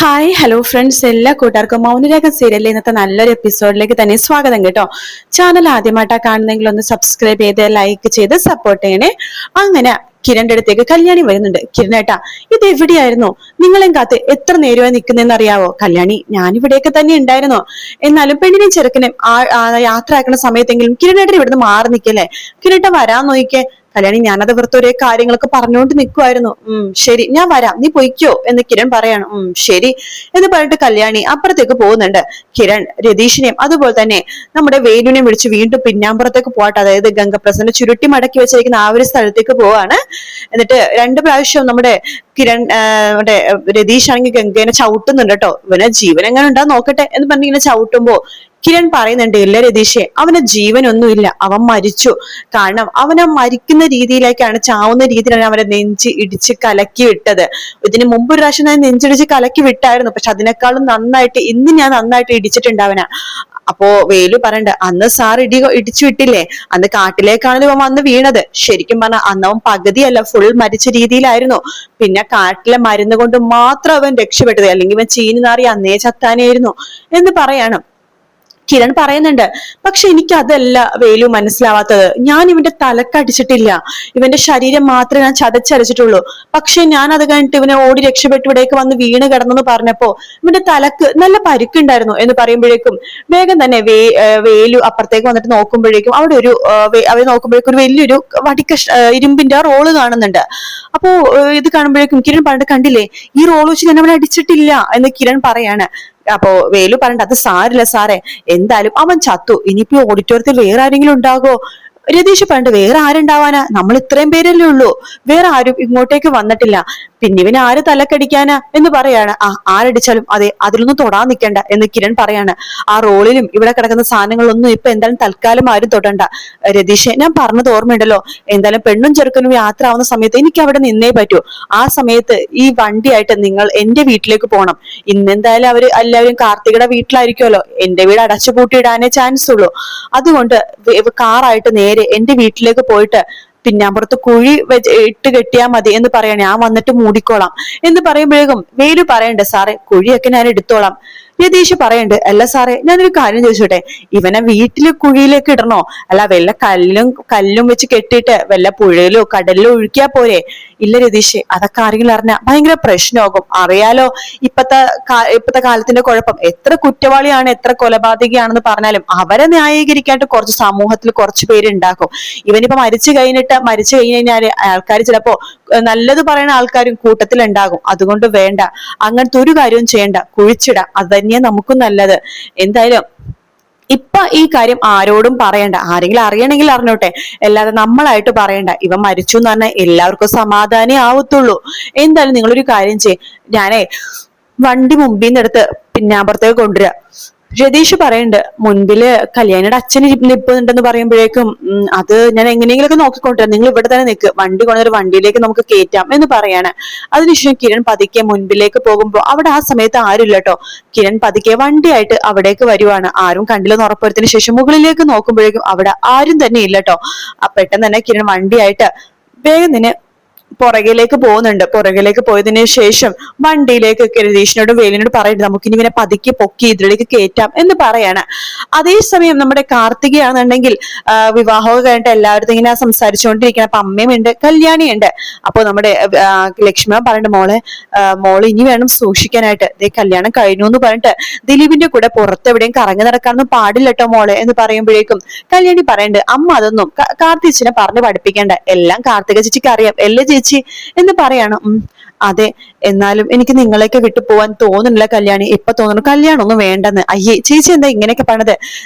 Hi hello friends, എല്ലാ കൂട്ടുകാർക്കും മൗനരേഖ സീരിയലിൽ ഇന്നത്തെ നല്ലൊരു എപ്പിസോഡിലേക്ക് തന്നെ സ്വാഗതം കേട്ടോ. ചാനൽ ആദ്യമായിട്ടാണ് കാണുന്നെങ്കിൽ ഒന്ന് സബ്സ്ക്രൈബ് ചെയ്ത് ലൈക്ക് ചെയ്ത് സപ്പോർട്ട് ചെയ്യണേ. അങ്ങനെ കിരണിന്റെ അടുത്തേക്ക് കല്യാണി വരുന്നുണ്ട്. കിരണേട്ടാ, ഇത് എവിടെയായിരുന്നു? നിങ്ങളെയും കാത്ത് എത്ര നേരമായി നിൽക്കുന്നതെന്ന് അറിയാവോ? കല്യാണി, ഞാൻ ഇവിടെയൊക്കെ തന്നെ ഉണ്ടായിരുന്നോ? എന്നാലും പെണ്ണിനെയും ചെറുക്കനെയും യാത്ര ആക്കുന്ന സമയത്തെങ്കിലും കിരണേട്ടൻ ഇവിടുന്ന് മാറി നിൽക്കല്ലേ? കിരണേട്ടൻ വരാൻ നോക്കിക്കേ. കല്യാണി, ഞാനത് വെറുതെ ഒരേ കാര്യങ്ങളൊക്കെ പറഞ്ഞുകൊണ്ട് നിൽക്കുമായിരുന്നു. ശരി, ഞാൻ വരാം, നീ പൊയ്ക്കോ എന്ന് കിരൺ പറയാണ്. ശരി എന്ന് പറഞ്ഞിട്ട് കല്യാണി അപ്പുറത്തേക്ക് പോകുന്നുണ്ട്. കിരൺ രതീഷിനെയും അതുപോലെ തന്നെ നമ്മുടെ വേലുവിനെയും വിളിച്ച് വീണ്ടും പിന്നാമ്പുറത്തേക്ക് പോകട്ടെ, അതായത് ഗംഗപ്രസന്ന ചുരുട്ടി മടക്കി വെച്ചിരിക്കുന്ന ആ ഒരു സ്ഥലത്തേക്ക് പോവാണ്. എന്നിട്ട് 2 പ്രാവശ്യം നമ്മുടെ കിരൺ നമ്മുടെ രതീഷ് ആണെങ്കിൽ ഗംഗേനെ ചവിട്ടുന്നുണ്ട് കേട്ടോ. ഇവനെ ജീവൻ എങ്ങനെ ഉണ്ടാ നോക്കട്ടെ എന്ന് പറഞ്ഞ് ഇങ്ങനെ ചവിട്ടുമ്പോ കിരൺ പറയുന്നുണ്ട്, ഇല്ല രതീഷേ, അവന് ജീവനൊന്നുമില്ല, അവൻ മരിച്ചു. കാരണം അവനെ മരിക്കുന്ന രീതിയിലേക്കാണ്, ചാവുന്ന രീതിയിലാണ് അവനെ നെഞ്ച് ഇടിച്ച് കലക്കി വിട്ടത്. ഇതിന് മുമ്പ് ഒരു പ്രാവശ്യം ഞാൻ നെഞ്ചിടിച്ച് കലക്കി വിട്ടായിരുന്നു, പക്ഷെ അതിനേക്കാളും നന്നായിട്ട് ഇന്ന് ഞാൻ നന്നായിട്ട് ഇടിച്ചിട്ടുണ്ട് അവനെ. അപ്പോ വേലു പറയണ്ട, അന്ന് സാർ ഇടിച്ചു വിട്ടില്ലേ, അന്ന് കാട്ടിലേക്കാണല്ലോ അവൻ വന്ന് വീണത്. ശരിക്കും പറഞ്ഞാൽ അന്ന് അവൻ പകുതിയല്ല, ഫുൾ മരിച്ച രീതിയിലായിരുന്നു. പിന്നെ കാട്ടിലെ മരുന്ന് കൊണ്ട് മാത്രം അവൻ രക്ഷപ്പെട്ടത്, അല്ലെങ്കിൽ അവൻ ചീനി നാറി അന്നേ ചത്താനായിരുന്നു എന്ന് പറയാണ്. കിരൺ പറയുന്നുണ്ട്, പക്ഷെ എനിക്ക് അതല്ല വേലു മനസ്സിലാവാത്തത്. ഞാൻ ഇവന്റെ തലക്കടിച്ചിട്ടില്ല, ഇവന്റെ ശരീരം മാത്രമേ ഞാൻ ചതച്ചരച്ചിട്ടുള്ളൂ. പക്ഷെ ഞാൻ അത് കഴിഞ്ഞിട്ട് ഇവനെ ഓടി രക്ഷപ്പെട്ട് ഇവിടേക്ക് വന്ന് വീണ് കിടന്നെന്ന് പറഞ്ഞപ്പോ ഇവന്റെ തലക്ക് നല്ല പരിക്കുണ്ടായിരുന്നു എന്ന് പറയുമ്പോഴേക്കും വേഗം തന്നെ വേലു അപ്പുറത്തേക്ക് വന്നിട്ട് നോക്കുമ്പോഴേക്കും അവിടെ ഒരു അവർ നോക്കുമ്പോഴേക്കും ഒരു വലിയൊരു ഇരുമ്പിന്റെ റോള് കാണുന്നുണ്ട്. അപ്പോ ഇത് കാണുമ്പോഴേക്കും കിരൺ പറഞ്ഞിട്ട്, കണ്ടില്ലേ, ഈ റോൾ വെച്ച് ഞാൻ അവനെ അടിച്ചിട്ടില്ല എന്ന് കിരൺ പറയാണ്. അപ്പോ വേലു പറഞ്ഞിട്ട്, അത് സാരില്ല സാറേ, എന്തായാലും അവൻ ചത്തു, ഇനിയിപ്പോ ഓഡിറ്റോറിയത്തിൽ വേറെ ആരെങ്കിലും ഉണ്ടാകോ? രതീഷ് പറഞ്ഞിട്ട്, വേറെ ആരുണ്ടാവാനാ, നമ്മൾ ഇത്രയും പേരല്ലേ ഉള്ളൂ, വേറെ ആരും ഇങ്ങോട്ടേക്ക് വന്നിട്ടില്ല, പിന്നെ ഇവന് ആര് തലക്കടിക്കാനാ എന്ന് പറയാണ്. ആരടിച്ചാലും അതെ, അതിലൊന്നും തൊടാൻ നിൽക്കണ്ട എന്ന് കിരൺ പറയാണ്. ആ റോളിലും ഇവിടെ കിടക്കുന്ന സാധനങ്ങളൊന്നും ഇപ്പൊ എന്തായാലും തൽക്കാലം ആരും തൊടണ്ട. രതീഷെ, ഞാൻ പറഞ്ഞത് ഓർമ്മയുണ്ടല്ലോ, എന്തായാലും പെണ്ണും ചെറുക്കനും യാത്ര ആവുന്ന സമയത്ത് എനിക്ക് അവിടെ നിന്നേ പറ്റൂ. ആ സമയത്ത് ഈ വണ്ടിയായിട്ട് നിങ്ങൾ എന്റെ വീട്ടിലേക്ക് പോകണം. ഇന്നെന്തായാലും അവര് എല്ലാവരും കാർത്തികയുടെ വീട്ടിലായിരിക്കുമല്ലോ, എന്റെ വീട് അടച്ചു പൂട്ടിയിടാനേ ചാൻസ് ഉള്ളൂ. അതുകൊണ്ട് കാറായിട്ട് നേരെ എന്റെ വീട്ടിലേക്ക് പോയിട്ട് പിന്നാമ്പുറത്ത് കുഴി ഇട്ട് കെട്ടിയാൽ മതി എന്ന് പറയണേ, ഞാൻ വന്നിട്ട് മൂടിക്കോളാം എന്ന് പറയുമ്പോഴേക്കും വേലു പറയണ്ടേ, സാറേ കുഴിയൊക്കെ ഞാൻ എടുത്തോളാം. രതീഷ് പറയണ്ട്, അല്ല സാറേ, ഞാനൊരു കാര്യം ചോദിച്ചോട്ടെ, ഇവനെ വീട്ടില് കുഴിയിലേക്ക് ഇടണോ, അല്ല വല്ല കല്ലും വെച്ച് കെട്ടിയിട്ട് വല്ല പുഴയിലോ കടലിലോ ഒഴുക്കിയാ പോരെ? ഇല്ല രതീഷ്, അതൊക്കെ ആരെങ്കിലും അറിഞ്ഞാ ഭയങ്കര പ്രശ്നമാകും. അറിയാലോ ഇപ്പത്തെ കാലത്തിന്റെ കുഴപ്പം, എത്ര കുറ്റവാളിയാണ് എത്ര കൊലപാതകയാണെന്ന് പറഞ്ഞാലും അവരെ ന്യായീകരിക്കാനായിട്ട് കുറച്ച് സമൂഹത്തിൽ കുറച്ച് പേരുണ്ടാക്കും. ഇവനിപ്പോ മരിച്ചു കഴിഞ്ഞാല് ആൾക്കാർ ചിലപ്പോ നല്ലത് പറയുന്ന ആൾക്കാരും കൂട്ടത്തിൽ ഉണ്ടാകും. അതുകൊണ്ട് വേണ്ട, അങ്ങനത്തെ ഒരു കാര്യവും ചെയ്യണ്ട, കുഴിച്ചിടാം, അത് തന്നെയാ നമുക്കും നല്ലത്. എന്തായാലും ഇപ്പൊ ഈ കാര്യം ആരോടും പറയണ്ട, ആരെങ്കിലും അറിയണമെങ്കിൽ അറിഞ്ഞോട്ടെ, അല്ലാതെ നമ്മളായിട്ട് പറയണ്ട. ഇവൻ മരിച്ചു എന്ന് പറഞ്ഞാൽ എല്ലാവർക്കും സമാധാനേ ആവത്തുള്ളൂ. എന്തായാലും നിങ്ങളൊരു കാര്യം ചെയ്യ്, ഞാനേ വണ്ടി മുമ്പിൽ നിന്ന് എടുത്ത് പിന്നാമ്പുറത്തേക്ക് കൊണ്ടുവരാ. രതീഷ് പറയുന്നുണ്ട്, മുൻപില് കല്യാണിയുടെ അച്ഛൻ നിൽപ്പുന്നുണ്ടെന്ന് പറയുമ്പോഴേക്കും അത് ഞാൻ എങ്ങനെയെങ്കിലൊക്കെ നോക്കിക്കൊണ്ടുവരാം, നിങ്ങൾ ഇവിടെ തന്നെ നിൽക്ക്, വണ്ടി കൊണ്ടൊരു വണ്ടിയിലേക്ക് നമുക്ക് കയറ്റാം എന്ന് പറയാണ്. അതിനുശേഷം കിരൺ പതുക്കെ മുൻപിലേക്ക് പോകുമ്പോ അവിടെ ആ സമയത്ത് ആരുമില്ല കേട്ടോ. കിരൺ പതുക്കെ വണ്ടിയായിട്ട് അവിടേക്ക് വരുവാണ്. ആരും കണ്ടില്ലെന്ന് ഉറപ്പുവരുത്തിന് ശേഷം മുകളിലേക്ക് നോക്കുമ്പോഴേക്കും അവിടെ ആരും തന്നെ ഇല്ല കേട്ടോ. പെട്ടെന്ന് തന്നെ കിരൺ വണ്ടിയായിട്ട് വേഗം തന്നെ പുറകിലേക്ക് പോകുന്നുണ്ട്. പുറകിലേക്ക് പോയതിനു ശേഷം വണ്ടിയിലേക്ക് രതീഷിനോടും വേലിനോട് പറയുന്നത്, നമുക്കിനി ഇവനെ പതുക്കെ പൊക്കി ഇതിലേക്ക് കയറ്റാം എന്ന് പറയാണ്. അതേസമയം നമ്മുടെ കാർത്തികയാണെന്നുണ്ടെങ്കിൽ വിവാഹമൊക്കെ കഴിഞ്ഞിട്ട് എല്ലാവരും ഇങ്ങനെ സംസാരിച്ചുകൊണ്ടിരിക്കണം. അപ്പൊ അമ്മയുണ്ട്, കല്യാണിയുണ്ട്. അപ്പൊ നമ്മുടെ ലക്ഷ്മണൻ പറഞ്ഞിട്ട്, മോള് ഇനി വേണം സൂക്ഷിക്കാനായിട്ട്, ഇതേ കല്യാണം കഴിഞ്ഞു എന്ന് പറഞ്ഞിട്ട് ദിലീപിന്റെ കൂടെ പുറത്തെവിടെയും കറങ്ങി നടക്കാനൊന്നും പാടില്ല കേട്ടോ മോളെ എന്ന് പറയുമ്പോഴേക്കും കല്യാണി പറയുന്നുണ്ട്, അമ്മ അതൊന്നും കാർത്തിച്ചിനെ പറഞ്ഞു പഠിപ്പിക്കേണ്ട, എല്ലാം കാർത്തിക ചേച്ചിക്ക് അറിയാം അല്ലേ ചേച്ചി എന്ന് പറയാണ്. അതെ, എന്നാലും എനിക്ക് നിങ്ങളെയൊക്കെ വിട്ടു പോവാൻ തോന്നുന്നില്ല കല്യാണി, ഇപ്പൊ തോന്നുന്നു കല്യാണം ഒന്നും വേണ്ടെന്ന്. അയ്യേ ചേച്ചി എന്താ ഇങ്ങനെയൊക്കെ പറഞ്ഞത്,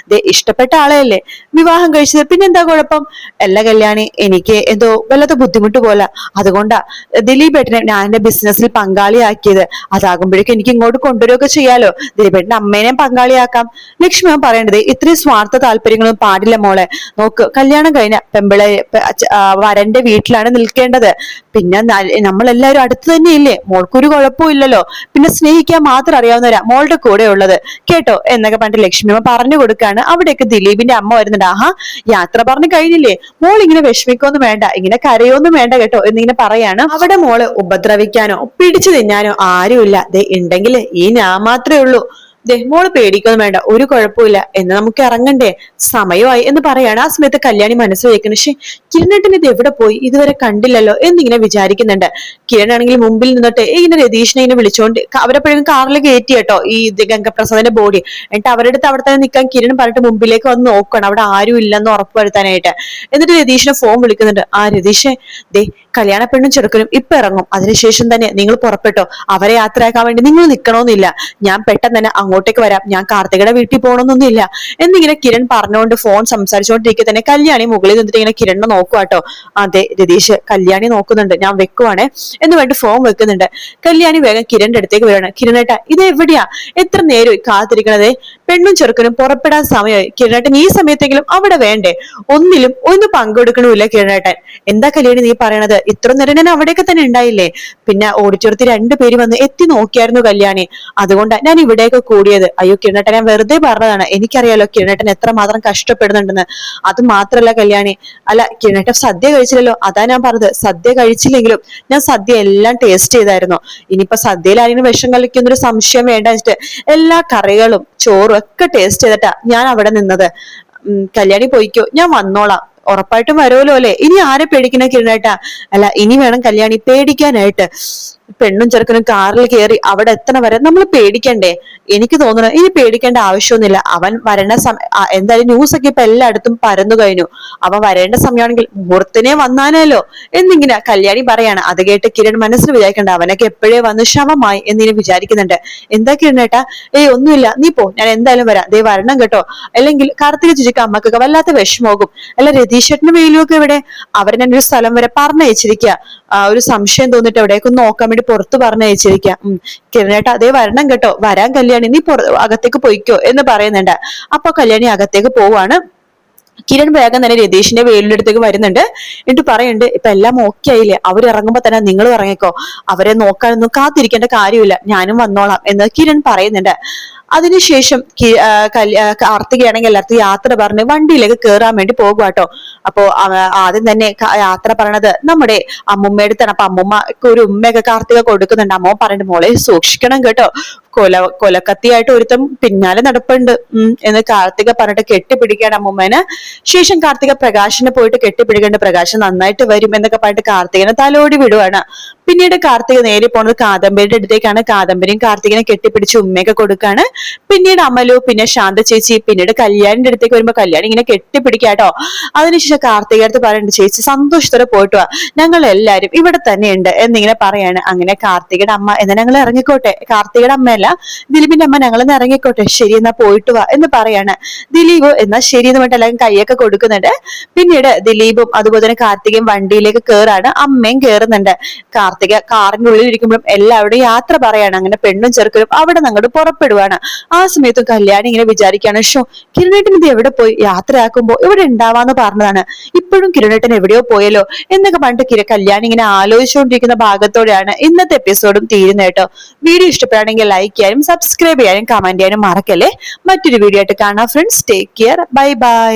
ഇഷ്ടപ്പെട്ട ആളെയല്ലേ വിവാഹം കഴിച്ചത്, പിന്നെന്താ കുഴപ്പം? അല്ല കല്യാണി, എനിക്ക് എന്തോ വല്ലാത്ത ബുദ്ധിമുട്ട് പോലെ, അതുകൊണ്ടാ ദിലീപേട്ടനെ ഞാൻ എന്റെ ബിസിനസ്സിൽ പങ്കാളിയാക്കിയത്. അതാകുമ്പോഴേക്കും എനിക്ക് ഇങ്ങോട്ട് കൊണ്ടുവരികയൊക്കെ ചെയ്യാലോ, ദിലീപേട്ടന്റെ അമ്മേനെയും പങ്കാളിയാക്കാം. ലക്ഷ്മി പറയേണ്ടത്, ഇത്രയും സ്വാർത്ഥ താല്പര്യങ്ങളൊന്നും പാടില്ല മോളെ. നോക്ക്, കല്യാണം കഴിഞ്ഞ വരന്റെ വീട്ടിലാണ് നിൽക്കേണ്ടത്. പിന്നെ നമ്മളെല്ലാവരും അടുത്ത് തന്നെയില്ലേ, മോൾക്കൊരു കുഴപ്പവും ഇല്ലല്ലോ, പിന്നെ സ്നേഹിക്കാൻ മാത്രം അറിയാവുന്നവരാ മോളുടെ കൂടെ ഉള്ളത് കേട്ടോ എന്നൊക്കെ പറഞ്ഞിട്ട് ലക്ഷ്മിയമ്മ പറഞ്ഞു കൊടുക്കാണ്. അവിടേക്ക് ദിലീപിന്റെ അമ്മ വരുന്നുണ്ട്. ആഹാ, യാത്ര പറഞ്ഞു കഴിഞ്ഞില്ലേ, മോൾ ഇങ്ങനെ വിഷമിക്കൊന്നും വേണ്ട, ഇങ്ങനെ കരയൊന്നും വേണ്ട കേട്ടോ എന്നിങ്ങനെ പറയാണ്. അവിടെ മോള് ഉപദ്രവിക്കാനോ പിടിച്ചു തിന്നാനോ ആരുമില്ല, ദേ ഉണ്ടെങ്കിൽ ഈ ഞാൻ മാത്രമേ ഉള്ളൂ, ദേ മോള് പേടിക്കൊന്നും വേണ്ട, ഒരു കുഴപ്പമില്ല, എന്ന് നമുക്ക് ഇറങ്ങണ്ടേ, സമയമായി എന്ന് പറയാണ്. ആ സമയത്ത് കല്യാണി മനസ്സ് വെക്കണം, പക്ഷെ കിരണേട്ടൻ ഇത് എവിടെ പോയി, ഇതുവരെ കണ്ടില്ലല്ലോ എന്നിങ്ങനെ വിചാരിക്കുന്നുണ്ട്. കിരണാണെങ്കിൽ മുമ്പിൽ നിന്നിട്ട് ഇങ്ങനെ രതീഷിനെ ഇങ്ങനെ വിളിച്ചോണ്ട് അവരെപ്പോഴും കാറിൽ കയറ്റി കേട്ടോ ഈ ഗംഗപ്രസാദിന്റെ ബോഡി. എന്നിട്ട് അവരുടെ അടുത്ത് അവിടെ തന്നെ നിൽക്കാൻ കിരൺ പറഞ്ഞിട്ട് മുമ്പിലേക്ക് വന്ന് നോക്കണം അവിടെ ആരും ഇല്ലെന്ന് ഉറപ്പുവരുത്താനായിട്ട്. എന്നിട്ട് രതീഷിനെ ഫോൺ വിളിക്കുന്നുണ്ട്. ആ രതീഷെ, ദേ കല്യാണ പെണ്ണും ചെറുക്കനും ഇപ്പൊ ഇറങ്ങും, അതിനുശേഷം തന്നെ നിങ്ങൾ പുറപ്പെട്ടോ, അവരെ യാത്രയാക്കാൻ വേണ്ടി നിങ്ങൾ നിൽക്കണമെന്നില്ല, ഞാൻ പെട്ടെന്ന് തന്നെ അങ്ങോട്ടേക്ക് വരാം, ഞാൻ കാർത്തികയുടെ വീട്ടിൽ പോകണമെന്നൊന്നുമില്ല എന്നിങ്ങനെ കിരൺ പറഞ്ഞുകൊണ്ട് ഫോൺ സംസാരിച്ചുകൊണ്ടിരിക്കെ തന്നെ കല്യാണി മുകളിൽ നിന്നിട്ട് ഇങ്ങനെ കിരണിനെ നോക്കുവാട്ടോ. അതെ രതീഷ്, കല്യാണി നോക്കുന്നുണ്ട്, ഞാൻ വെക്കുവാണേ എന്ന് വേണ്ടി ഫോൺ വെക്കുന്നുണ്ട്. കല്യാണി വേഗം കിരണിന്റെ അടുത്തേക്ക് വരികയാണ്. കിരണേട്ടാ, ഇത് എവിടെയാ, എത്ര നേരമായി കാത്തിരിക്കണതേ, പെണ്ണും ചെറുക്കനും പുറപ്പെടാൻ സമയമായി, കിരണേട്ടൻ ഈ സമയത്തെങ്കിലും അവിടെ വേണ്ടേ, ഒന്നും പങ്കെടുക്കണമില്ല കിരണേട്ടൻ. എന്താ കല്യാണി നീ പറയണത്, ഇത്ര നേരം ഞാൻ അവിടെയൊക്കെ തന്നെ ഉണ്ടായില്ലേ, പിന്നെ ഓഡിറ്റോറിയത്തിൽ രണ്ടുപേര് വന്ന് എത്തി നോക്കിയായിരുന്നു കല്യാണി, അതുകൊണ്ടാ ഞാൻ ഇവിടേക്ക് കൂടിയത്. അയ്യോ കിരണേട്ടൻ, ഞാൻ വെറുതെ പറഞ്ഞതാണ്, എനിക്കറിയാലോ കിരണേട്ടൻ എത്രമാത്രം കഷ്ടപ്പെടുന്നുണ്ടെന്ന്. അത് മാത്രല്ല കല്യാണി, അല്ല കിരണേട്ടൻ സദ്യ കഴിച്ചില്ലല്ലോ, അതാ ഞാൻ പറഞ്ഞത്, സദ്യ കഴിച്ചില്ലെങ്കിലും ഞാൻ സദ്യ എല്ലാം ടേസ്റ്റ് ചെയ്തായിരുന്നു, ഇനിയിപ്പോ സദ്യയിൽ ആരെങ്കിലും വിഷം കളിക്കുന്നൊരു സംശയം വേണ്ട വെച്ചിട്ട് എല്ലാ കറികളും ചോറും ഒക്കെ ടേസ്റ്റ് ചെയ്തിട്ടാ ഞാൻ അവിടെ നിന്നത്. കല്യാണി പോയിക്കോ, ഞാൻ വന്നോളാം, ഉറപ്പായിട്ടും വരുമല്ലോ അല്ലെ, ഇനി ആരെ പേടിക്കണ കിരണേട്ടാ, അല്ല ഇനി വേണം കല്യാണി പേടിക്കാനായിട്ട്. പെണ്ണും ചെറുക്കനും കാറിൽ കയറി അവിടെ എത്തണ വരെ നമ്മൾ പേടിക്കണ്ടേ, എനിക്ക് തോന്നുന്നു ഇനി പേടിക്കേണ്ട ആവശ്യമൊന്നുമില്ല, അവൻ വരേണ്ട എന്തായാലും ന്യൂസ് ഒക്കെ ഇപ്പൊ എല്ലായിടത്തും പരന്നു കഴിഞ്ഞു, അവൻ വരേണ്ട സമയമാണെങ്കിൽ മുഹൂർത്തിനെ വന്നാനല്ലോ എന്നിങ്ങനെ കല്യാണി പറയാണ്. അത് കേട്ട് കിരൺ മനസ്സിൽ വിചാരിക്കണ്ട, അവനൊക്കെ എപ്പോഴേ വന്ന് ശവമായി എന്നിങ്ങനെ വിചാരിക്കുന്നുണ്ട്. എന്താ കിരണേട്ടാ, ഒന്നുമില്ല, നീ പോ, ഞാൻ എന്തായാലും വരാം, ദേ വരണം കേട്ടോ, അല്ലെങ്കിൽ കാർത്തിക ചേച്ചിക്ക് അമ്മക്കൊക്കെ വല്ലാത്ത വിഷമമാകും. അല്ല രതീഷേട്ടനും വെയിലുമൊക്കെ ഇവിടെ, അവരെ ഞാൻ ഒരു സ്ഥലം വരെ പറഞ്ഞയച്ചിരിക്കുക, ഒരു സംശയം തോന്നിട്ട് എവിടേക്ക് നോക്കാൻ വേണ്ടി പുറത്ത് പറഞ്ഞയച്ചിരിക്കാം. കിരണേട്ട അതേ വരണം കേട്ടോ, വരാൻ കല്യാണി, നീ അകത്തേക്ക് പോയിക്കോ എന്ന് പറയുന്നുണ്ട്. അപ്പൊ കല്യാണി അകത്തേക്ക് പോവാണ്. കിരൺ വേഗം തന്നെ രതീഷിന്റെ വേലിന്റെ അടുത്തേക്ക് വരുന്നുണ്ട്. എന്നിട്ട് പറയുന്നുണ്ട്, ഇപ്പൊ എല്ലാം ഓക്കെ ആയില്ലേ, അവരിറങ്ങുമ്പോ തന്നെ നിങ്ങൾ ഇറങ്ങിക്കോ, അവരെ നോക്കാനൊന്നും കാത്തിരിക്കേണ്ട കാര്യമില്ല, ഞാനും വന്നോളാം എന്ന് കിരൺ പറയുന്നുണ്ട്. അതിനുശേഷം കാർത്തികയാണെങ്കിൽ എല്ലാവർക്കും യാത്ര പറഞ്ഞ് വണ്ടിയിലേക്ക് കയറാൻ വേണ്ടി പോകുവാട്ടോ. അപ്പോ ആദ്യം തന്നെ യാത്ര പറയണത് നമ്മുടെ അമ്മുമ്മയുടെ അടുത്താണ്. അപ്പൊ അമ്മുമ്മക്ക് ഒരു ഉമ്മയൊക്കെ കാർത്തിക കൊടുക്കുന്നുണ്ട്. അമ്മ പറയുന്നുണ്ട്, മോളെ സൂക്ഷിക്കണം കേട്ടോ, കൊലക്കത്തിയായിട്ട് ഒരുത്തം പിന്നാലെ നടപ്പുണ്ട് എന്ന് കാർത്തിക പറഞ്ഞിട്ട് കെട്ടിപ്പിടിക്കുകയാണ് അമ്മുമ്മേനെ. ശേഷം കാർത്തിക പ്രകാശിനെ പോയിട്ട് കെട്ടിപ്പിടിക്കേണ്ട, പ്രകാശം നന്നായിട്ട് വരും എന്നൊക്കെ പറഞ്ഞിട്ട് കാർത്തികനെ തലോടി വിടുവാണ്. പിന്നീട് കാർത്തിക നേരെ പോണത് കാദംബരിയുടെ അടുത്തേക്കാണ്. കാദംബരിയും കാർത്തികനെ കെട്ടിപ്പിടിച്ച് ഉമ്മയൊക്കെ കൊടുക്കാണ്. പിന്നീട് അമലു, പിന്നെ ശാന്ത ചേച്ചി, പിന്നീട് കല്യാണിന്റെ അടുത്തേക്ക് വരുമ്പോ കല്യാണി ഇങ്ങനെ കെട്ടിപ്പിടിക്കാട്ടോ. അതിനുശേഷം കാർത്തിക അടുത്ത് പറയുന്നുണ്ട്, ചേച്ചി സന്തോഷത്തോടെ പോയിട്ട് വാ, ഞങ്ങൾ എല്ലാരും ഇവിടെ തന്നെ ഉണ്ട് എന്നിങ്ങനെ പറയാണ്. അങ്ങനെ കാർത്തികയുടെ അമ്മ, എന്നാ ഞങ്ങൾ ഇറങ്ങിക്കോട്ടെ, കാർത്തികയുടെ അമ്മയല്ല ദിലീപിന്റെ അമ്മ, ഞങ്ങളെന്ന് ഇറങ്ങിക്കോട്ടെ, ശരി എന്നാ പോയിട്ട് വാ എന്ന് പറയാണ്. ദിലീപ് എന്നാ ശരി എന്ന് പറഞ്ഞിട്ട് എല്ലാവരും കൈയൊക്കെ കൊടുക്കുന്നുണ്ട്. പിന്നീട് ദിലീപും അതുപോലെ തന്നെ കാർത്തികയും വണ്ടിയിലേക്ക് കയറാണ്. അമ്മയും കയറുന്നുണ്ട്. കാർത്തിക കാറിന്റെ ഉള്ളിൽ ഇരിക്കുമ്പോഴും എല്ലാവരുടെയും യാത്ര പറയാണ്. അങ്ങനെ പെണ്ണും ചെറുക്കനും അവിടെ അങ്ങോട്ട് പുറപ്പെടുവാണ്. ആ സമയത്തും കല്യാണി ഇങ്ങനെ വിചാരിക്കുകയാണ്, ഷോ കിരണേട്ടൻ ഇത് എവിടെ പോയി, യാത്രയാക്കുമ്പോ ഇവിടെ ഉണ്ടാവാന്ന് പറഞ്ഞതാണ്, ഇപ്പോഴും കിരണേട്ടൻ എവിടെയോ പോയല്ലോ എന്നൊക്കെ പറഞ്ഞിട്ട് കല്യാണി ഇങ്ങനെ ആലോചിച്ചുകൊണ്ടിരിക്കുന്ന ഭാഗത്തോടെയാണ് ഇന്നത്തെ എപ്പിസോഡും തീരുന്നത് കേട്ടോ. വീഡിയോ ഇഷ്ടപ്പെടുകയാണെങ്കിൽ ലൈക്ക് ചെയ്യാനും സബ്സ്ക്രൈബ് ചെയ്യാനും കമന്റ് ചെയ്യാനും മറക്കല്ലേ. മറ്റൊരു വീഡിയോ ആയിട്ട് കാണാം friends. Take care, bye bye.